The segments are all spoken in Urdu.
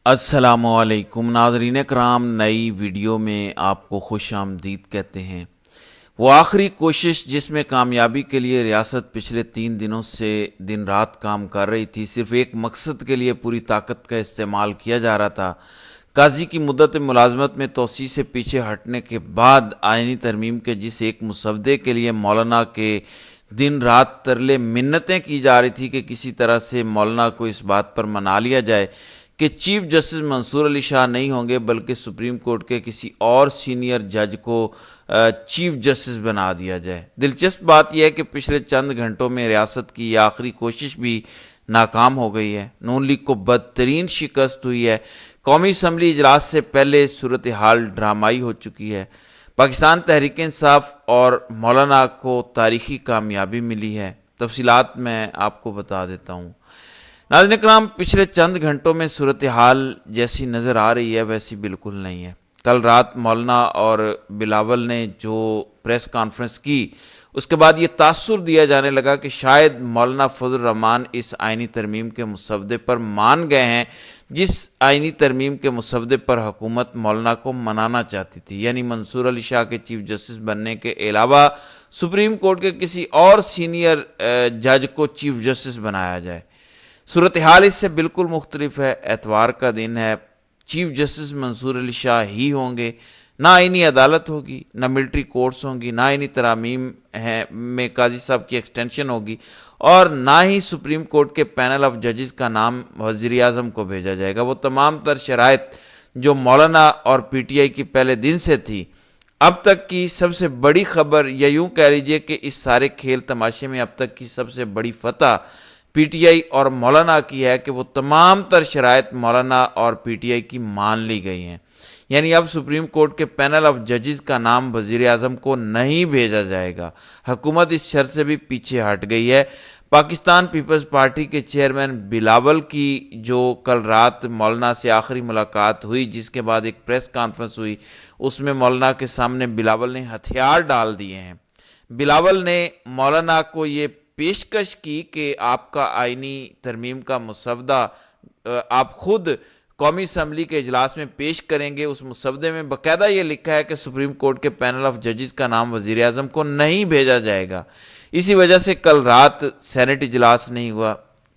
السلام علیکم ناظرین کرام، نئی ویڈیو میں آپ کو خوش آمدید کہتے ہیں۔ وہ آخری کوشش جس میں کامیابی کے لیے ریاست پچھلے 3 دنوں سے دن رات کام کر رہی تھی، صرف ایک مقصد کے لیے پوری طاقت کا استعمال کیا جا رہا تھا۔ قاضی کی مدت ملازمت میں توسیع سے پیچھے ہٹنے کے بعد آئینی ترمیم کے جس ایک مسودے کے لیے مولانا کے دن رات ترلے منتیں کی جا رہی تھی کہ کسی طرح سے مولانا کو اس بات پر منا لیا جائے کہ چیف جسٹس منصور علی شاہ نہیں ہوں گے بلکہ سپریم کورٹ کے کسی اور سینئر جج کو چیف جسٹس بنا دیا جائے۔ دلچسپ بات یہ ہے کہ پچھلے چند گھنٹوں میں ریاست کی یہ آخری کوشش بھی ناکام ہو گئی ہے۔ نون لیگ کو بدترین شکست ہوئی ہے۔ قومی اسمبلی اجلاس سے پہلے صورتحال ڈرامائی ہو چکی ہے۔ پاکستان تحریک انصاف اور مولانا کو تاریخی کامیابی ملی ہے۔ تفصیلات میں آپ کو بتا دیتا ہوں۔ ناظرین کرام، پچھلے چند گھنٹوں میں صورتحال جیسی نظر آ رہی ہے ویسی بالکل نہیں ہے۔ کل رات مولانا اور بلاول نے جو پریس کانفرنس کی، اس کے بعد یہ تاثر دیا جانے لگا کہ شاید مولانا فضل الرحمان اس آئینی ترمیم کے مسودے پر مان گئے ہیں جس آئینی ترمیم کے مسودے پر حکومت مولانا کو منانا چاہتی تھی، یعنی منصور علی شاہ کے چیف جسٹس بننے کے علاوہ سپریم کورٹ کے کسی اور سینئر جج کو چیف جسٹس بنایا جائے۔ صورتحال اس سے بالکل مختلف ہے۔ اتوار کا دن ہے، چیف جسٹس منصور علی شاہ ہی ہوں گے، نہ آئینی عدالت ہوگی، نہ ملٹری کورٹس ہوں گی، نہ آئینی ترامیم میں قاضی صاحب کی ایکسٹینشن ہوگی، اور نہ ہی سپریم کورٹ کے پینل آف ججز کا نام وزیر اعظم کو بھیجا جائے گا۔ وہ تمام تر شرائط جو مولانا اور پی ٹی آئی کی پہلے دن سے تھی، اب تک کی سب سے بڑی خبر، یا یوں کہہ لیجئے کہ اس سارے کھیل تماشے میں اب تک کی سب سے بڑی فتح پی ٹی آئی اور مولانا کی ہے کہ وہ تمام تر شرائط مولانا اور پی ٹی آئی کی مان لی گئی ہیں۔ یعنی اب سپریم کورٹ کے پینل آف ججز کا نام وزیر اعظم کو نہیں بھیجا جائے گا۔ حکومت اس شرط سے بھی پیچھے ہٹ گئی ہے۔ پاکستان پیپلز پارٹی کے چیئرمین بلاول کی جو کل رات مولانا سے آخری ملاقات ہوئی، جس کے بعد ایک پریس کانفرنس ہوئی، اس میں مولانا کے سامنے بلاول نے ہتھیار ڈال دیے ہیں۔ بلاول نے مولانا کو یہ پیشکش کی کہ آپ کا آئینی ترمیم کا مسودہ آپ خود قومی اسمبلی کے اجلاس میں پیش کریں گے۔ اس مسودے میں باقاعدہ یہ لکھا ہے کہ سپریم کورٹ کے پینل آف ججز کا نام وزیر اعظم کو نہیں بھیجا جائے گا۔ اسی وجہ سے کل رات سینٹ اجلاس نہیں ہوا۔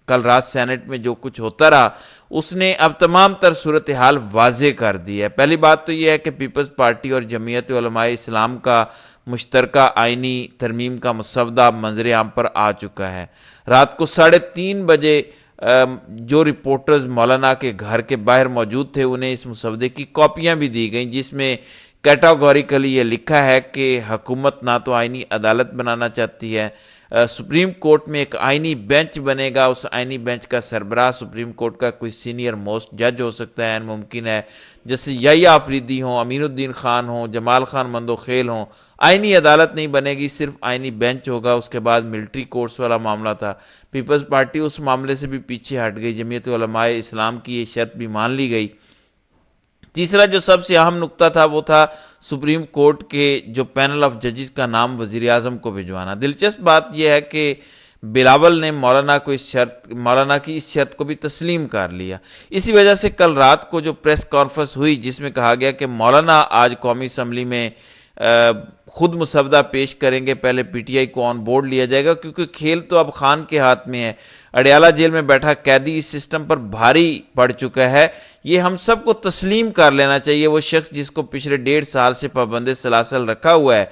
کل رات سینٹ میں جو کچھ ہوتا رہا، اس نے اب تمام تر صورتحال واضح کر دی ہے۔ پہلی بات تو یہ ہے کہ پیپلز پارٹی اور جمعیت علماء اسلام کا مشترکہ آئینی ترمیم کا مسودہ منظر عام پر آ چکا ہے۔ رات کو 3:30 بجے جو رپورٹرز مولانا کے گھر کے باہر موجود تھے، انہیں اس مسودے کی کاپیاں بھی دی گئیں، جس میں کیٹاگوریکلی یہ لکھا ہے کہ حکومت نہ تو آئینی عدالت بنانا چاہتی ہے، سپریم کورٹ میں ایک آئینی بینچ بنے گا، اس آئینی بینچ کا سربراہ سپریم کورٹ کا کوئی سینئر موسٹ جج ہو سکتا ہے، ممکن ہے جیسے یحییٰ آفریدی ہوں، امین الدین خان ہوں، جمال خان مندوخیل ہوں۔ آئینی عدالت نہیں بنے گی، صرف آئینی بینچ ہوگا۔ اس کے بعد ملٹری کورٹس والا معاملہ تھا، پیپلز پارٹی اس معاملے سے بھی پیچھے ہٹ گئی، جمعیت علماء اسلام کی یہ شرط بھی مان لی گئی۔ تیسرا جو سب سے اہم نقطہ تھا وہ تھا سپریم کورٹ کے جو پینل آف ججز کا نام وزیر اعظم کو بھجوانا۔ دلچسپ بات یہ ہے کہ بلاول نے مولانا کی اس شرط کو بھی تسلیم کر لیا۔ اسی وجہ سے کل رات کو جو پریس کانفرنس ہوئی، جس میں کہا گیا کہ مولانا آج قومی اسمبلی میں خود مسودہ پیش کریں گے، پہلے پی ٹی آئی کو آن بورڈ لیا جائے گا، کیونکہ کھیل تو اب خان کے ہاتھ میں ہے۔ اڈیالہ جیل میں بیٹھا قیدی اس سسٹم پر بھاری پڑ چکا ہے۔ یہ ہم سب کو تسلیم کر لینا چاہیے۔ وہ شخص جس کو پچھلے 1.5 سال سے پابند سلاسل رکھا ہوا ہے،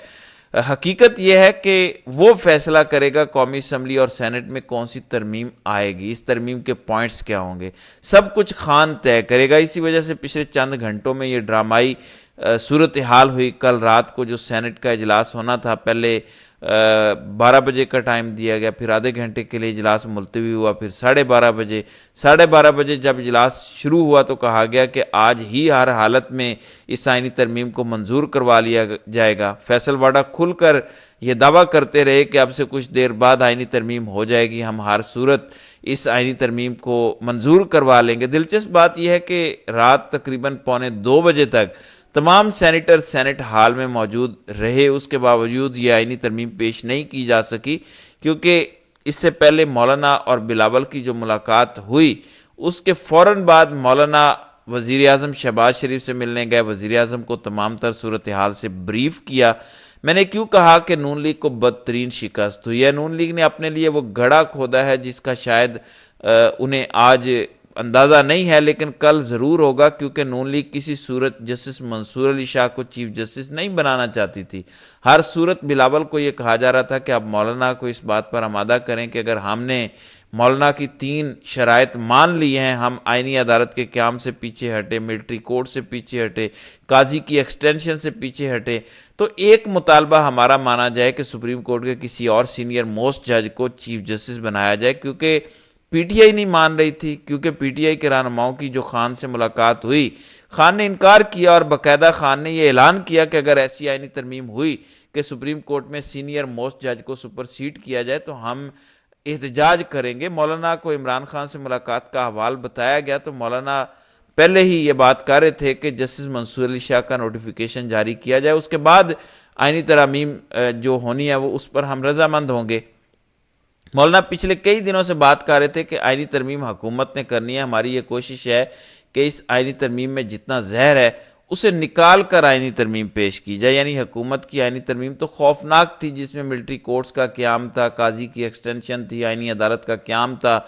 حقیقت یہ ہے کہ وہ فیصلہ کرے گا قومی اسمبلی اور سینٹ میں کون سی ترمیم آئے گی، اس ترمیم کے پوائنٹس کیا ہوں گے، سب کچھ خان طے کرے گا۔ اسی وجہ سے پچھلے چند گھنٹوں میں یہ ڈرامائی صورتحال ہوئی۔ کل رات کو جو سینٹ کا اجلاس ہونا تھا، پہلے 12 بجے کا ٹائم دیا گیا، پھر آدھے گھنٹے کے لیے اجلاس ملتوی ہوا، پھر 12:30 بجے 12:30 بجے جب اجلاس شروع ہوا تو کہا گیا کہ آج ہی ہر حالت میں اس آئینی ترمیم کو منظور کروا لیا جائے گا۔ فیصل واڈا کھل کر یہ دعویٰ کرتے رہے کہ اب سے کچھ دیر بعد آئینی ترمیم ہو جائے گی، ہم ہر صورت اس آئینی ترمیم کو منظور کروا لیں گے۔ دلچسپ بات یہ ہے کہ رات تقریباً 1:45 بجے تک تمام سینیٹر سینٹ ہال میں موجود رہے، اس کے باوجود یہ آئینی ترمیم پیش نہیں کی جا سکی، کیونکہ اس سے پہلے مولانا اور بلاول کی جو ملاقات ہوئی، اس کے فوراً بعد مولانا وزیر اعظم شہباز شریف سے ملنے گئے، وزیر اعظم کو تمام تر صورتحال سے بریف کیا۔ میں نے کیوں کہا کہ نون لیگ کو بدترین شکست ہوئی ہے؟ نون لیگ نے اپنے لیے وہ گڑھا کھودا ہے جس کا شاید انہیں آج اندازہ نہیں ہے، لیکن کل ضرور ہوگا، کیونکہ نون لیگ کسی صورت جسٹس منصور علی شاہ کو چیف جسٹس نہیں بنانا چاہتی تھی۔ ہر صورت بلاول کو یہ کہا جا رہا تھا کہ آپ مولانا کو اس بات پر آمادہ کریں کہ اگر ہم نے مولانا کی 3 شرائط مان لی ہیں، ہم آئینی عدالت کے قیام سے پیچھے ہٹے، ملٹری کورٹ سے پیچھے ہٹے، قاضی کی ایکسٹینشن سے پیچھے ہٹے، تو ایک مطالبہ ہمارا مانا جائے کہ سپریم کورٹ کے کسی اور سینئر موسٹ جج کو چیف جسٹس بنایا جائے، کیونکہ پی ٹی آئی نہیں مان رہی تھی، کیونکہ پی ٹی آئی کے رہنماؤں کی جو خان سے ملاقات ہوئی، خان نے انکار کیا، اور باقاعدہ خان نے یہ اعلان کیا کہ اگر ایسی آئینی ترمیم ہوئی کہ سپریم کورٹ میں سینئر موسٹ جج کو سپرسیڈ کیا جائے تو ہم احتجاج کریں گے۔ مولانا کو عمران خان سے ملاقات کا حوال بتایا گیا تو مولانا پہلے ہی یہ بات کر رہے تھے کہ جسٹس منصور علی شاہ کا نوٹیفیکیشن جاری کیا جائے، اس کے بعد آئینی ترامیم جو ہونی ہے وہ اس پر ہم رضامند ہوں گے۔ مولانا پچھلے کئی دنوں سے بات کر رہے تھے کہ آئینی ترمیم حکومت نے کرنی ہے، ہماری یہ کوشش ہے کہ اس آئینی ترمیم میں جتنا زہر ہے اسے نکال کر آئینی ترمیم پیش کی جائے۔ یعنی حکومت کی آئینی ترمیم تو خوفناک تھی، جس میں ملٹری کورٹس کا قیام تھا، قاضی کی ایکسٹینشن تھی، آئینی عدالت کا قیام تھا،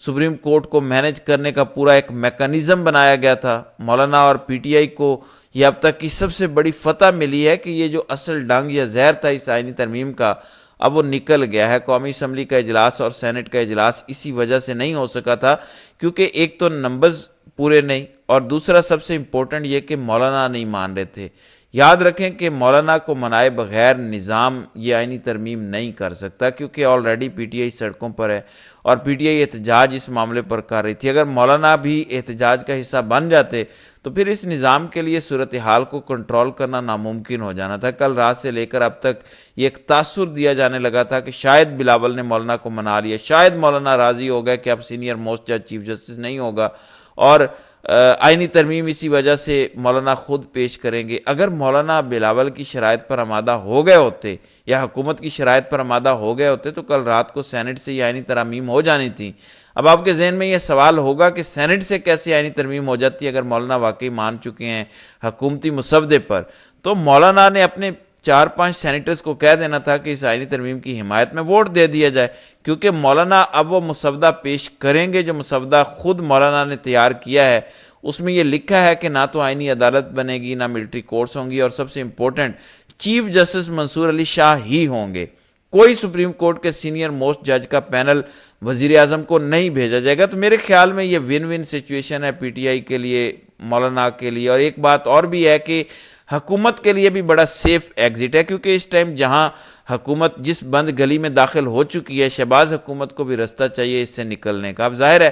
سپریم کورٹ کو مینج کرنے کا پورا ایک میکانزم بنایا گیا تھا۔ مولانا اور پی ٹی آئی کو یہ اب تک کی سب سے بڑی فتح ملی ہے کہ یہ جو اصل ڈنگ یا زہر تھا اس آئینی ترمیم کا، اب وہ نکل گیا ہے۔ قومی اسمبلی کا اجلاس اور سینٹ کا اجلاس اسی وجہ سے نہیں ہو سکا تھا، کیونکہ ایک تو نمبرز پورے نہیں، اور دوسرا سب سے امپورٹنٹ یہ کہ مولانا نہیں مان رہے تھے۔ یاد رکھیں کہ مولانا کو منائے بغیر نظام یہ آئینی ترمیم نہیں کر سکتا، کیونکہ آلریڈی پی ٹی آئی سڑکوں پر ہے اور پی ٹی آئی احتجاج اس معاملے پر کر رہی تھی۔ اگر مولانا بھی احتجاج کا حصہ بن جاتے تو پھر اس نظام کے لیے صورتحال کو کنٹرول کرنا ناممکن ہو جانا تھا۔ کل رات سے لے کر اب تک یہ ایک تاثر دیا جانے لگا تھا کہ شاید بلاول نے مولانا کو منا لیا، شاید مولانا راضی ہو گیا کہ اب سینئر موسٹ جج چیف جسٹس نہیں ہوگا، اور آئینی ترمیم اسی وجہ سے مولانا خود پیش کریں گے۔ اگر مولانا بلاول کی شرائط پر آمادہ ہو گئے ہوتے یا حکومت کی شرائط پر آمادہ ہو گئے ہوتے تو کل رات کو سینٹ سے یہ آئینی ترامیم ہو جانی تھی۔ اب آپ کے ذہن میں یہ سوال ہوگا کہ سینٹ سے کیسے آئینی ترمیم ہو جاتی ہے اگر مولانا واقعی مان چکے ہیں حکومتی مسودے پر؟ تو مولانا نے اپنے 4-5 سینیٹرز کو کہہ دینا تھا کہ اس آئینی ترمیم کی حمایت میں ووٹ دے دیا جائے، کیونکہ مولانا اب وہ مسودہ پیش کریں گے جو مسودہ خود مولانا نے تیار کیا ہے۔ اس میں یہ لکھا ہے کہ نہ تو آئینی عدالت بنے گی، نہ ملٹری کورٹس ہوں گی، اور سب سے امپورٹنٹ چیف جسٹس منصور علی شاہ ہی ہوں گے۔ کوئی سپریم کورٹ کے سینئر موسٹ جج کا پینل وزیر اعظم کو نہیں بھیجا جائے گا۔ تو میرے خیال میں یہ ون ون سچویشن ہے پی ٹی آئی کے لیے، مولانا کے لیے، اور ایک بات اور بھی ہے کہ حکومت کے لیے بھی بڑا سیف ایگزٹ ہے، کیونکہ اس ٹائم جہاں حکومت جس بند گلی میں داخل ہو چکی ہے، شہباز حکومت کو بھی رستہ چاہیے اس سے نکلنے کا۔ اب ظاہر ہے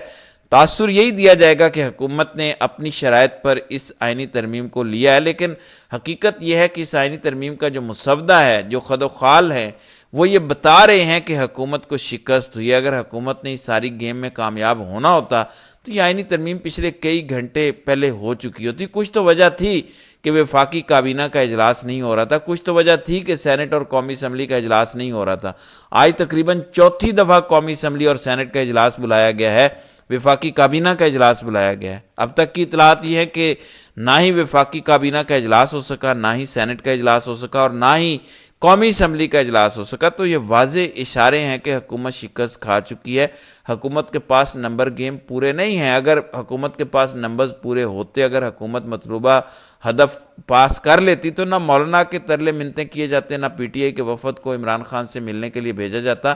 تاثر یہی دیا جائے گا کہ حکومت نے اپنی شرائط پر اس آئینی ترمیم کو لیا ہے، لیکن حقیقت یہ ہے کہ اس آئینی ترمیم کا جو مسودہ ہے، جو خد و خال ہے، وہ یہ بتا رہے ہیں کہ حکومت کو شکست ہوئی ہے۔ اگر حکومت نے اس ساری گیم میں کامیاب ہونا ہوتا تو یہ آئینی ترمیم پچھلے کئی گھنٹے پہلے ہو چکی ہوتی۔ کچھ تو وجہ تھی کہ وفاقی کابینہ کا اجلاس نہیں ہو رہا تھا، کچھ تو وجہ تھی کہ سینٹ اور قومی اسمبلی کا اجلاس نہیں ہو رہا تھا۔ آج تقریباً 4تھی دفعہ قومی اسمبلی اور سینٹ کا اجلاس بلایا گیا ہے، وفاقی کابینہ کا اجلاس بلایا گیا ہے۔ اب تک کی اطلاعات یہ ہے کہ نہ ہی وفاقی کابینہ کا اجلاس ہو سکا، نہ ہی سینٹ کا اجلاس ہو سکا، اور نہ ہی قومی اسمبلی کا اجلاس ہو سکا۔ تو یہ واضح اشارے ہیں کہ حکومت شکست کھا چکی ہے۔ حکومت کے پاس نمبر گیم پورے نہیں ہیں۔ اگر حکومت کے پاس نمبرز پورے ہوتے، اگر حکومت مطلوبہ ہدف پاس کر لیتی، تو نہ مولانا کے ترلے منتیں کیے جاتے، نہ پی ٹی آئی کے وفد کو عمران خان سے ملنے کے لیے بھیجا جاتا۔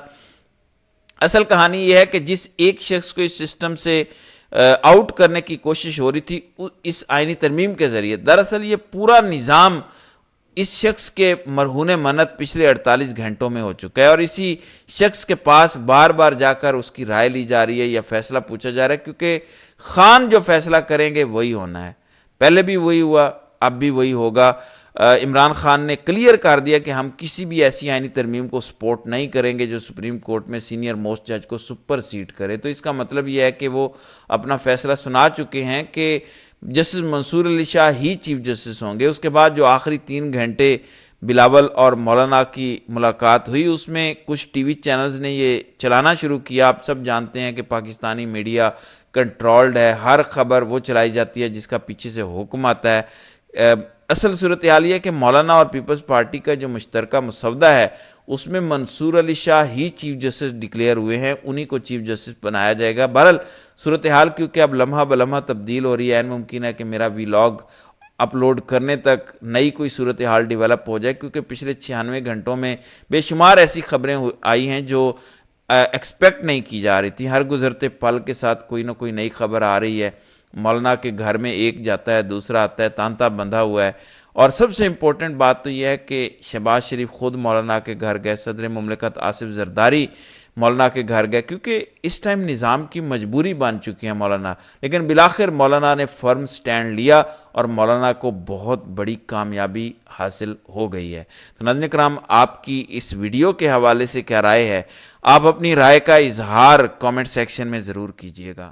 اصل کہانی یہ ہے کہ جس ایک شخص کو اس سسٹم سے آؤٹ کرنے کی کوشش ہو رہی تھی اس آئینی ترمیم کے ذریعے، دراصل یہ پورا نظام اس شخص کے مرہون منت پچھلے 48 گھنٹوں میں ہو چکا ہے، اور اسی شخص کے پاس بار بار جا کر اس کی رائے لی جا رہی ہے یا فیصلہ پوچھا جا رہا ہے، کیونکہ خان جو فیصلہ کریں گے وہی ہونا ہے۔ پہلے بھی وہی ہوا، اب بھی وہی ہوگا۔ عمران خان نے کلیئر کر دیا کہ ہم کسی بھی ایسی آئینی ترمیم کو سپورٹ نہیں کریں گے جو سپریم کورٹ میں سینئر موسٹ جج کو سپر سیڈ کرے۔ تو اس کا مطلب یہ ہے کہ وہ اپنا فیصلہ سنا چکے ہیں کہ جسٹس منصور علی شاہ ہی چیف جسٹس ہوں گے۔ اس کے بعد جو آخری 3 گھنٹے بلاول اور مولانا کی ملاقات ہوئی، اس میں کچھ ٹی وی چینلز نے یہ چلانا شروع کیا۔ آپ سب جانتے ہیں کہ پاکستانی میڈیا کنٹرولڈ ہے، ہر خبر وہ چلائی جاتی ہے جس کا پیچھے سے حکم آتا ہے۔ اصل صورتحال یہ ہے کہ مولانا اور پیپلز پارٹی کا جو مشترکہ مسودہ ہے اس میں منصور علی شاہ ہی چیف جسٹس ڈکلیئر ہوئے ہیں، انہی کو چیف جسٹس بنایا جائے گا۔ بہرحال صورتحال کیونکہ اب لمحہ بلمحہ تبدیل ہو رہی ہے، ممکن ہے کہ میرا ویلاگ اپلوڈ کرنے تک نئی کوئی صورتحال ڈیولپ ہو جائے، کیونکہ پچھلے 96 گھنٹوں میں بے شمار ایسی خبریں آئی ہیں جو ایکسپیکٹ نہیں کی جا رہی تھی۔ ہر گزرتے پل کے ساتھ کوئی نہ کوئی نئی خبر آ رہی ہے، مولانا کے گھر میں ایک جاتا ہے دوسرا آتا ہے، تانتا بندھا ہوا ہے۔ اور سب سے امپورٹنٹ بات تو یہ ہے کہ شہباز شریف خود مولانا کے گھر گئے، صدر مملکت آصف زرداری مولانا کے گھر گئے، کیونکہ اس ٹائم نظام کی مجبوری بن چکی ہے مولانا، لیکن بالآخر مولانا نے فرم سٹینڈ لیا اور مولانا کو بہت بڑی کامیابی حاصل ہو گئی ہے۔ تو ناظرین کرام، آپ کی اس ویڈیو کے حوالے سے کیا رائے ہے؟ آپ اپنی رائے کا اظہار کامنٹ سیکشن میں ضرور کیجیے گا۔